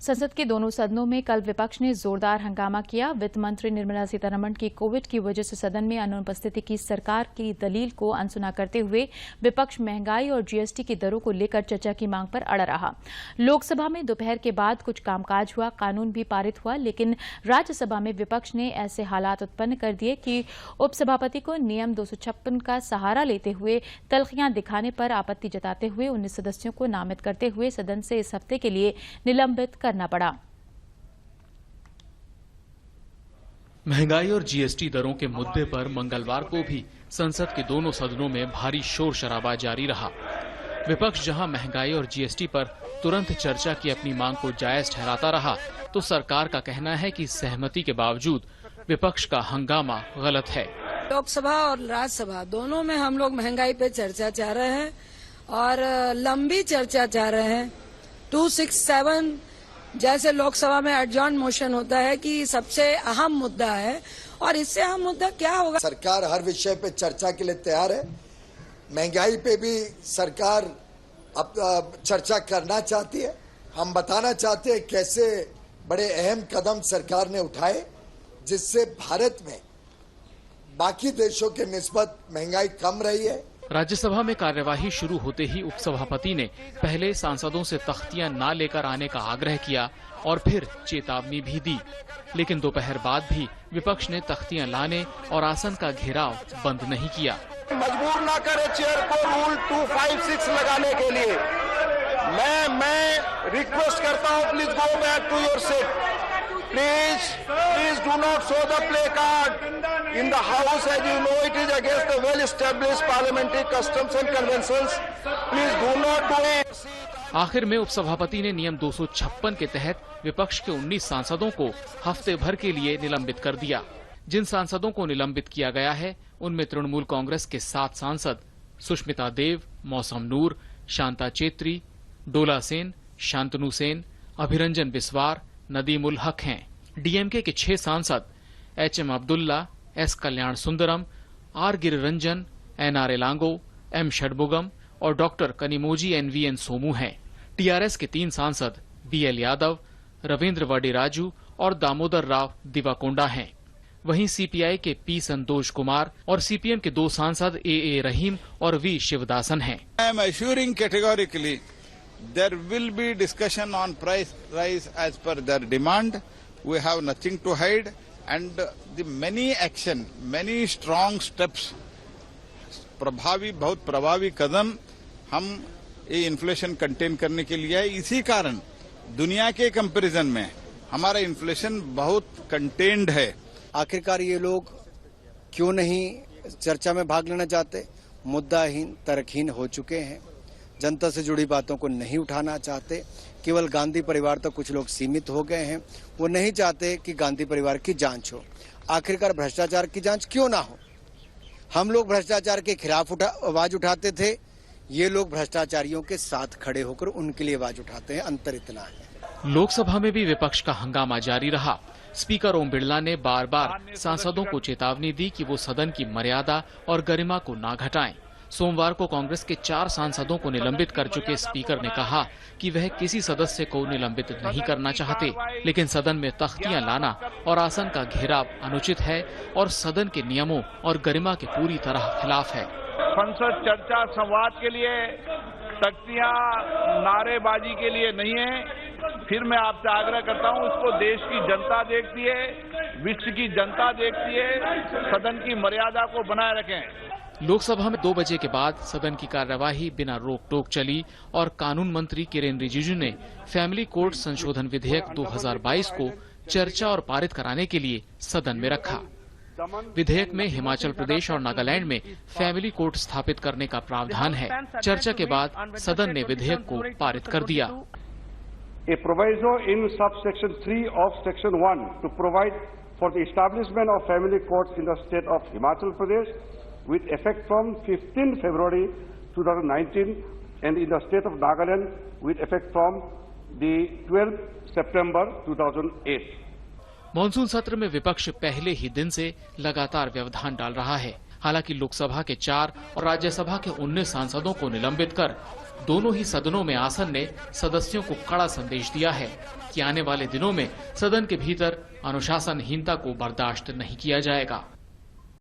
संसद के दोनों सदनों में कल विपक्ष ने जोरदार हंगामा किया। वित्त मंत्री निर्मला सीतारमण की कोविड की वजह से सदन में अनुपस्थिति की सरकार की दलील को अनसुना करते हुए विपक्ष महंगाई और जीएसटी की दरों को लेकर चर्चा की मांग पर अड़ा रहा। लोकसभा में दोपहर के बाद कुछ कामकाज हुआ, कानून भी पारित हुआ, लेकिन राज्यसभा में विपक्ष ने ऐसे हालात उत्पन्न कर दिए कि उपसभापति को नियम 256 का सहारा लेते हुए तल्खियां दिखाने पर आपत्ति जताते हुए 19 सदस्यों को नामित करते हुए सदन से इस हफ्ते के लिए निलंबित करना पड़ा। महंगाई और जीएसटी दरों के मुद्दे पर मंगलवार को भी संसद के दोनों सदनों में भारी शोर शराबा जारी रहा। विपक्ष जहां महंगाई और जीएसटी पर तुरंत चर्चा की अपनी मांग को जायज ठहराता रहा, तो सरकार का कहना है कि सहमति के बावजूद विपक्ष का हंगामा गलत है। लोकसभा और राज्यसभा दोनों में हम लोग महंगाई पे चर्चा चाह रहे हैं और लंबी चर्चा चाह रहे हैं। 267 जैसे लोकसभा में एडजॉर्न मोशन होता है कि सबसे अहम मुद्दा है और इससे अहम मुद्दा क्या होगा। सरकार हर विषय पे चर्चा के लिए तैयार है। महंगाई पे भी सरकार अब चर्चा करना चाहती है। हम बताना चाहते हैं कैसे बड़े अहम कदम सरकार ने उठाए जिससे भारत में बाकी देशों के निस्बत महंगाई कम रही है। राज्यसभा में कार्यवाही शुरू होते ही उपसभापति ने पहले सांसदों से तख्तियां न लेकर आने का आग्रह किया और फिर चेतावनी भी दी, लेकिन दोपहर बाद भी विपक्ष ने तख्तियां लाने और आसन का घेराव बंद नहीं किया। मजबूर न करे चेयर को रूल 256 लगाने के लिए। मैं रिक्वेस्ट करता हूं, please go back to your seat. Please do not show the placard in the house, as you know it is against the well-established parliamentary customs and conventions. Please do not do it. आखिर में उपसभापति ने नियम 256 के तहत विपक्ष के 19 सांसदों को हफ्ते भर के लिए निलंबित कर दिया। जिन सांसदों को निलंबित किया गया है उनमें तृणमूल कांग्रेस के 7 सांसद सुष्मिता देव, मौसम नूर, शांता चेत्री, डोला सेन, शांतनु सेन, अभिरंजन बिस्वार, नदीम उल हक हैं। डीएमके के 6 सांसद H M Abdullah, S Kalyanasundaram, R Girirajan, N R Elango, M Shanmugam और डॉक्टर कनिमोजी एनवीएन सोमू हैं। टीआरएस के 3 सांसद बीएल यादव, रविंद्र वडेराजू और दामोदर राव दिवाकोंडा हैं। वहीं सीपीआई के पी संतोष कुमार और सीपीएम के 2 सांसद ए रहीम और वी शिवदासन हैं। I am assuring categorically there will be discussion on price rise as per their demand. We have nothing to hide, and the many strong steps, बहुत प्रभावी कदम हम ये इन्फ्लेशन कंटेन करने के लिए है। इसी कारण दुनिया के कंपैरिजन में हमारा इन्फ्लेशन बहुत कंटेन्ड है। आखिरकार ये लोग क्यों नहीं चर्चा में भाग लेना चाहते? मुद्दाहीन, तर्कहीन हो चुके हैं, जनता से जुड़ी बातों को नहीं उठाना चाहते। केवल गांधी परिवार तक कुछ लोग सीमित हो गए हैं। वो नहीं चाहते कि गांधी परिवार की जांच हो। आखिरकार भ्रष्टाचार की जांच क्यों ना हो? हम लोग भ्रष्टाचार के खिलाफ आवाज उठाते थे, ये लोग भ्रष्टाचारियों के साथ खड़े होकर उनके लिए आवाज उठाते हैं। अंतर इतना है। लोकसभा में भी विपक्ष का हंगामा जारी रहा। स्पीकर ओम बिरला ने बार बार सांसदों को चेतावनी दी कि वो सदन की मर्यादा और गरिमा को ना घटाएं। सोमवार को कांग्रेस के 4 सांसदों को निलंबित कर चुके स्पीकर ने कहा कि वह किसी सदस्य को निलंबित नहीं करना चाहते, लेकिन सदन में तख्तियां लाना और आसन का घेराव अनुचित है और सदन के नियमों और गरिमा के पूरी तरह खिलाफ है। संसद चर्चा संवाद के लिए, तख्तियां नारेबाजी के लिए नहीं है। फिर मैं आपसे आग्रह करता हूं, इसको देश की जनता देखती है, विश्व की जनता देखती है। सदन की मर्यादा को बनाए रखें। लोकसभा में 2 बजे के बाद सदन की कार्यवाही बिना रोक टोक चली और कानून मंत्री किरेन रिजिजू ने फैमिली कोर्ट संशोधन विधेयक 2022 को चर्चा और पारित कराने के लिए सदन में रखा। विधेयक में हिमाचल प्रदेश और नागालैंड में फैमिली कोर्ट स्थापित करने का प्रावधान है। चर्चा के बाद सदन ने विधेयक को पारित कर दिया। A proviso in subsection 3 of section 1 to provide for the establishment of family courts in the state of Himachal Pradesh with effect from 15 February 2019 and in the state of Nagaland with effect from the 12th September 2008. Monsoon सत्र में विपक्ष पहले ही दिन से लगातार व्यवधान डाल रहा है। हालांकि लोकसभा के 4 और राज्यसभा के 19 सांसदों को निलंबित कर दोनों ही सदनों में आसन ने सदस्यों को कड़ा संदेश दिया है कि आने वाले दिनों में सदन के भीतर अनुशासनहीनता को बर्दाश्त नहीं किया जाएगा।